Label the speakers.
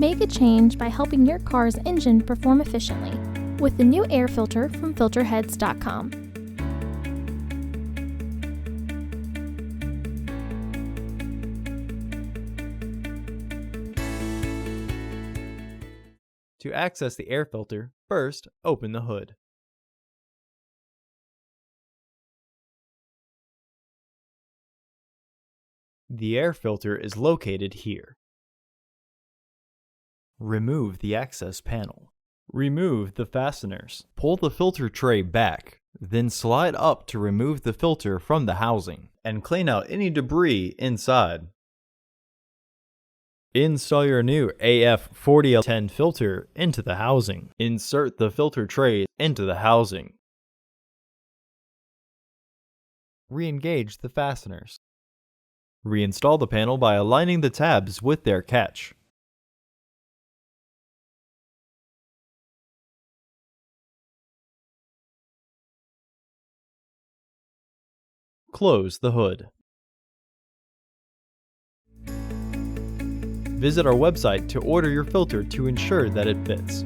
Speaker 1: Make a change by helping your car's engine perform efficiently with the new air filter from Filterheads.com.
Speaker 2: To access the air filter, first open the hood. The air filter is located here. Remove the access panel. Remove the fasteners. Pull the filter tray back, then slide up to remove the filter from the housing and clean out any debris inside. Install your new AF4010 filter into the housing. Insert the filter tray into the housing. Re-engage the fasteners. Reinstall the panel by aligning the tabs with their catch. Close the hood. Visit our website to order your filter to ensure that it fits.